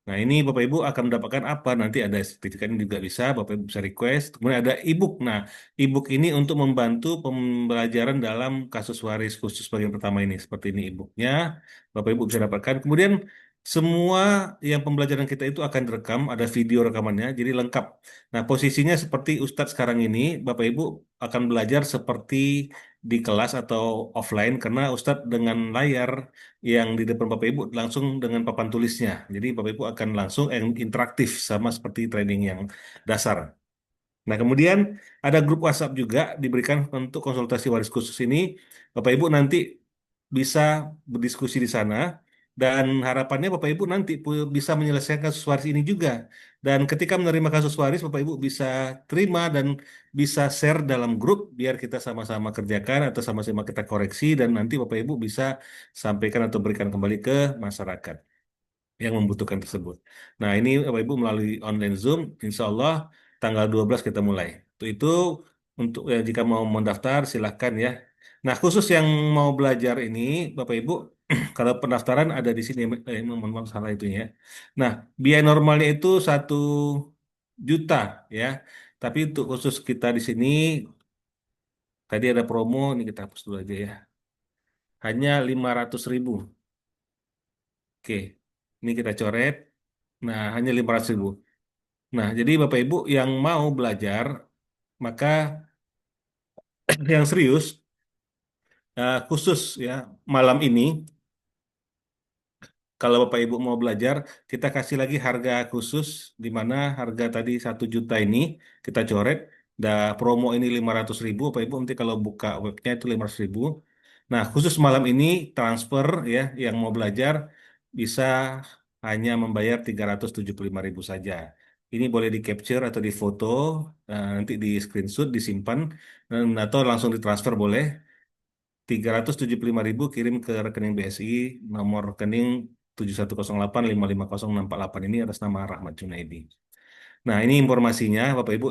Nah, ini Bapak Ibu akan mendapatkan apa? Nanti ada sertifikat ini juga bisa, Bapak Ibu bisa request. Kemudian ada e-book. Nah, e-book ini untuk membantu pembelajaran dalam kasus waris khusus bagian pertama ini. Seperti ini e-booknya, Bapak Ibu bisa dapatkan. Kemudian semua yang pembelajaran kita itu akan direkam, ada video rekamannya, jadi lengkap. Nah, posisinya seperti Ustadz sekarang ini, Bapak Ibu akan belajar seperti di kelas atau offline karena Ustadz dengan layar yang di depan Bapak Ibu langsung dengan papan tulisnya. Jadi Bapak Ibu akan langsung interaktif sama seperti training yang dasar. Nah, kemudian ada grup WhatsApp juga diberikan untuk konsultasi waris khusus ini. Bapak Ibu nanti bisa berdiskusi di sana dan harapannya Bapak Ibu nanti bisa menyelesaikan kasus waris ini juga. Dan ketika menerima kasus waris, Bapak Ibu bisa terima dan bisa share dalam grup biar kita sama-sama kerjakan atau sama-sama kita koreksi dan nanti Bapak Ibu bisa sampaikan atau berikan kembali ke masyarakat yang membutuhkan tersebut. Nah, ini Bapak Ibu melalui online Zoom, insya Allah tanggal 12 kita mulai. Itu untuk jika mau mendaftar silahkan ya. Nah, khusus yang mau belajar ini, Bapak Ibu, kalau pendaftaran ada di sini, mohon maaf salah itunya. Nah, biaya normalnya itu 1 juta ya. Tapi untuk khusus kita di sini, tadi ada promo, ini kita hapus dulu aja ya. Hanya 500.000. Oke, ini kita coret. Nah, hanya 500.000. Nah, jadi Bapak Ibu yang mau belajar, maka yang serius, khusus ya, malam ini, kalau Bapak Ibu mau belajar, kita kasih lagi harga khusus, di mana harga tadi 1 juta ini, kita coret, promo ini 500.000, Bapak Ibu nanti kalau buka webnya itu 500.000. Nah, khusus malam ini, transfer ya, yang mau belajar, bisa hanya membayar 375.000 saja. Ini boleh di capture atau di foto, nanti di screenshot, disimpan, atau langsung ditransfer boleh. 375.000 kirim ke rekening BSI, nomor rekening 7108550648 ini atas nama Rahmat Junaidi. Nah, ini informasinya Bapak Ibu,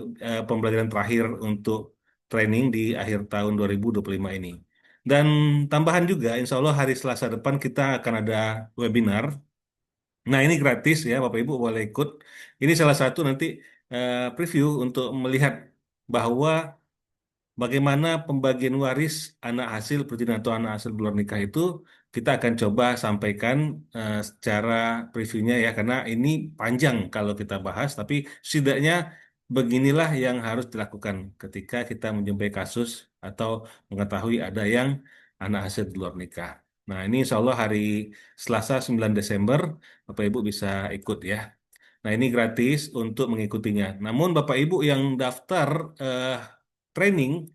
pembelajaran terakhir untuk training di akhir tahun 2025 ini. Dan tambahan juga, insya Allah hari Selasa depan kita akan ada webinar. Nah, ini gratis ya, Bapak Ibu boleh ikut. Ini salah satu nanti preview untuk melihat bahwa bagaimana pembagian waris anak hasil perjinan atau anak hasil luar nikah itu kita akan coba sampaikan secara previewnya ya, karena ini panjang kalau kita bahas, tapi setidaknya beginilah yang harus dilakukan ketika kita menjumpai kasus atau mengetahui ada yang anak hasil di luar nikah. Nah, ini insya Allah hari Selasa 9 Desember Bapak Ibu bisa ikut ya. Nah, ini gratis untuk mengikutinya. Namun Bapak Ibu yang daftar eh, training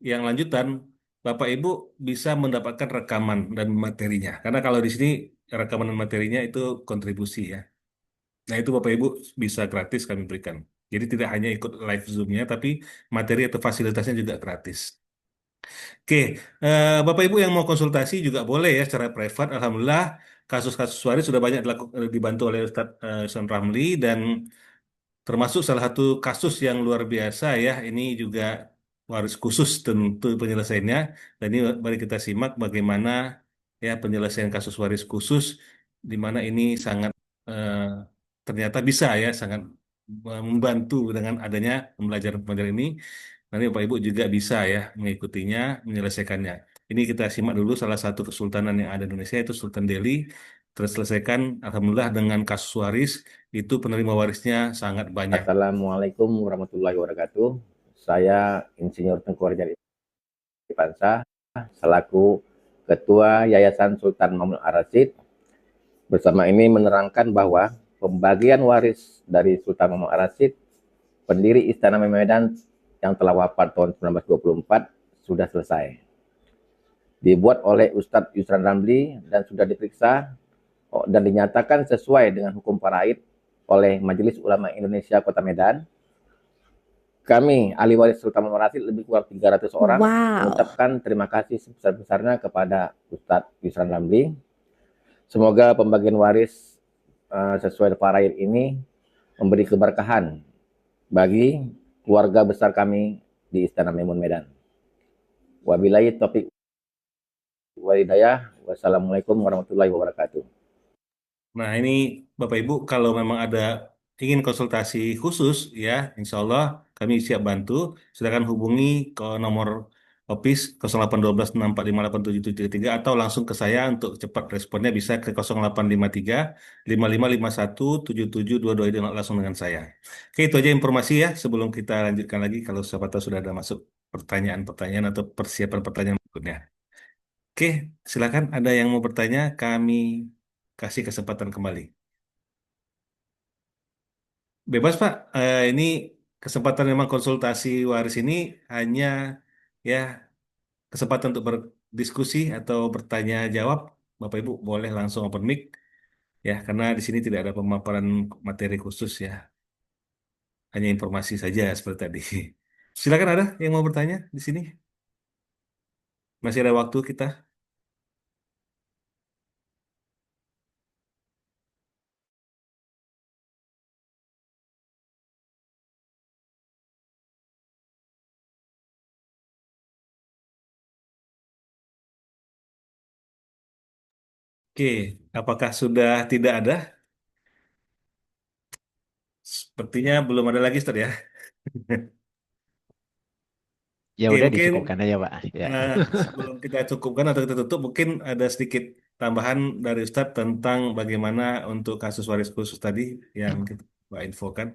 yang lanjutan, Bapak Ibu bisa mendapatkan rekaman dan materinya. Karena kalau di sini rekaman dan materinya itu kontribusi ya. Nah, itu Bapak Ibu bisa gratis kami berikan. Jadi tidak hanya ikut live Zoom-nya, tapi materi atau fasilitasnya juga gratis. Oke, Bapak Ibu yang mau konsultasi juga boleh ya secara privat. Alhamdulillah, kasus-kasus waris sudah banyak dibantu oleh Ustadz Ihsan Ramli, dan termasuk salah satu kasus yang luar biasa ya, ini juga waris khusus tentu penyelesaiannya. Dan ini mari kita simak bagaimana ya penyelesaian kasus waris khusus, di mana ini sangat eh, ternyata bisa ya, sangat membantu dengan adanya pembelajaran-pembelajaran ini. Nanti Bapak Ibu juga bisa ya mengikutinya, menyelesaikannya. Ini kita simak dulu salah satu kesultanan yang ada di Indonesia, itu Sultan Delhi. Terselesaikan, Alhamdulillah, dengan kasus waris, itu penerima warisnya sangat banyak. Assalamualaikum warahmatullahi wabarakatuh. Saya Insinyur Tengku Arjali Pansa, selaku Ketua Yayasan Sultan Mahmud Ar-Rasyid. Bersama ini menerangkan bahwa pembagian waris dari Sultan Mahmud Ar-Rasyid, pendiri Istana Medan yang telah wafat tahun 1924, sudah selesai. Dibuat oleh Ustadz Ihsan Ramli dan sudah diperiksa dan dinyatakan sesuai dengan hukum faraid oleh Majelis Ulama Indonesia Kota Medan. Kami, ahli waris Sultan Mahmud Ar-Rasyid, lebih kurang 300 orang, mengucapkan terima kasih sebesar-besarnya kepada Ustadz Ihsan Ramli. Semoga pembagian waris sesuai faraid ini memberi keberkahan bagi keluarga besar kami di Istana Maimun Medan. Wabillahi taufiq wal hidayah. Wassalamualaikum warahmatullahi wabarakatuh. Nah, ini Bapak Ibu kalau memang ada ingin konsultasi khusus ya, insya Allah kami siap bantu. Silakan hubungi ke nomor office 081264587733, atau langsung ke saya untuk cepat responnya bisa ke 0853 5551 7722, itu langsung dengan saya. Oke, itu aja informasi ya sebelum kita lanjutkan lagi, kalau siapa tahu sudah ada masuk pertanyaan-pertanyaan atau persiapan pertanyaan berikutnya. Oke, silakan ada yang mau bertanya, kami kasih kesempatan kembali. Bebas Pak, ini kesempatan memang konsultasi waris ini hanya ya kesempatan untuk berdiskusi atau bertanya jawab. Bapak Ibu boleh langsung open mic ya, karena di sini tidak ada pemaparan materi khusus ya, hanya informasi saja seperti tadi. Silakan, ada yang mau bertanya di sini? Masih ada waktu kita. Oke, apakah sudah tidak ada? Sepertinya belum ada lagi, Ustaz ya. Ya Oke, udah mungkin disukupkan aja Pak. Ya. eh, sebelum kita cukupkan atau kita tutup, mungkin ada sedikit tambahan dari Ustadz tentang bagaimana untuk kasus waris khusus tadi yang kita Pak infokan.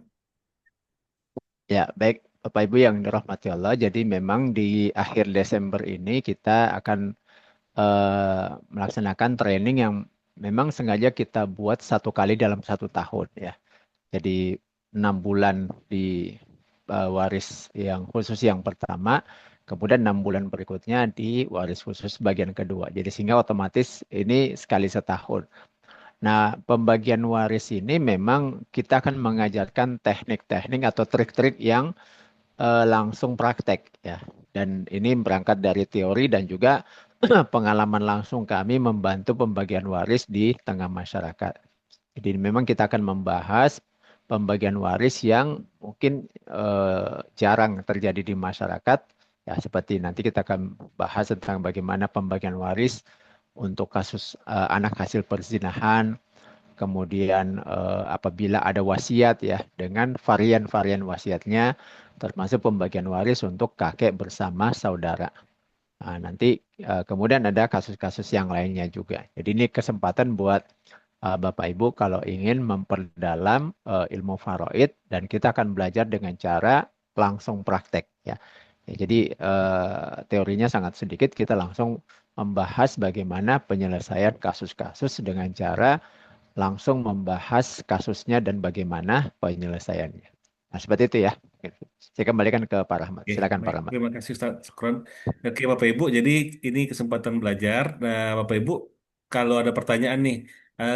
Ya, baik Bapak Ibu yang dirahmati Allah. Jadi memang di akhir Desember ini kita akan melaksanakan training yang memang sengaja kita buat satu kali dalam satu tahun ya. Jadi 6 bulan di waris yang khusus yang pertama, kemudian 6 bulan berikutnya di waris khusus bagian kedua. Jadi sehingga otomatis ini sekali setahun. Nah, pembagian waris ini memang kita akan mengajarkan teknik-teknik atau trik-trik yang langsung praktek ya. Dan ini berangkat dari teori dan juga pengalaman langsung kami membantu pembagian waris di tengah masyarakat. Jadi memang kita akan membahas pembagian waris yang mungkin jarang terjadi di masyarakat. Ya, seperti nanti kita akan bahas tentang bagaimana pembagian waris untuk kasus anak hasil perzinahan, kemudian apabila ada wasiat ya dengan varian-varian wasiatnya, termasuk pembagian waris untuk kakek bersama saudara. Nah, nanti kemudian ada kasus-kasus yang lainnya juga. Jadi ini kesempatan buat Bapak Ibu kalau ingin memperdalam ilmu faraid dan kita akan belajar dengan cara langsung praktek ya. Ya, jadi teorinya sangat sedikit, kita langsung membahas bagaimana penyelesaian kasus-kasus dengan cara langsung membahas kasusnya dan bagaimana penyelesaiannya. Nah, seperti itu ya. Saya kembalikan ke Pak Rahmat. Oke, Silakan Pak baik. Rahmat. Terima kasih Ustaz Sukron. Oke, Bapak Ibu, jadi ini kesempatan belajar. Nah, Bapak Ibu, kalau ada pertanyaan nih,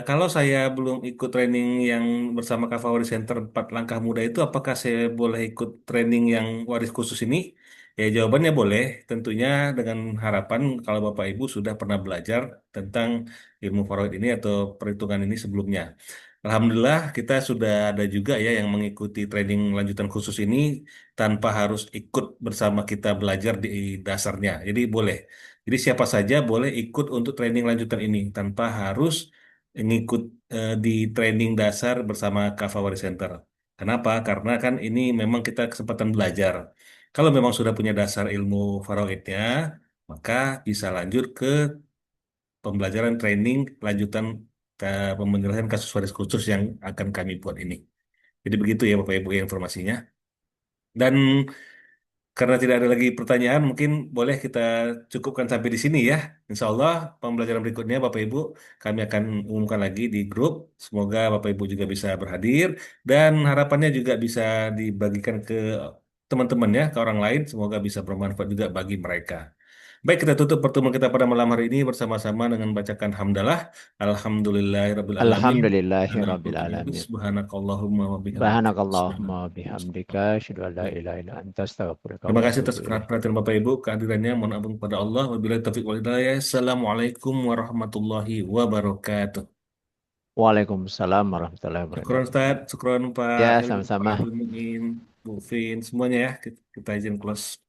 kalau saya belum ikut training yang bersama Kak Fawri Center 4 Langkah Muda itu, apakah saya boleh ikut training yang waris khusus ini? Ya, jawabannya boleh. Tentunya dengan harapan kalau Bapak Ibu sudah pernah belajar tentang ilmu faraid ini atau perhitungan ini sebelumnya. Alhamdulillah, kita sudah ada juga ya yang mengikuti training lanjutan khusus ini tanpa harus ikut bersama kita belajar di dasarnya. Jadi boleh. Jadi siapa saja boleh ikut untuk training lanjutan ini tanpa harus ngikut di training dasar bersama Kavawari Center. Kenapa? Karena kan ini memang kita kesempatan belajar. Kalau memang sudah punya dasar ilmu faraidnya, maka bisa lanjut ke pembelajaran training lanjutan penjelasan kasus waris khusus yang akan kami buat ini. Jadi begitu ya Bapak Ibu informasinya. Dan karena tidak ada lagi pertanyaan, mungkin boleh kita cukupkan sampai di sini ya. Insya Allah pembelajaran berikutnya Bapak Ibu kami akan umumkan lagi di grup. Semoga Bapak Ibu juga bisa berhadir dan harapannya juga bisa dibagikan ke teman-teman ya, ke orang lain. Semoga bisa bermanfaat juga bagi mereka. Baik, kita tutup pertemuan kita pada malam hari ini bersama-sama dengan bacakan hamdalah. Alhamdulillahirabbil alamin. Alhamdulillahirabbil alamin. Subhanakallahumma wa bihamdika. Subhanakallahumma bihamdika asyhadu an la ilaha illa anta astaghfiruka Terima wa kasih atubu atas ilaik. perhatian Bapak Ibu, kehadirannya. Mohon ampun kepada Allah. Wabillahi taufiq wal hidayah. Assalamualaikum warahmatullahi wabarakatuh. Waalaikumsalam warahmatullahi Syukron wabarakatuh. Ustaz, syukron Pak Ya, Helmi, Pak sama-sama. Abdul Muin, Bu Fin, semuanya ya. Kita izin close.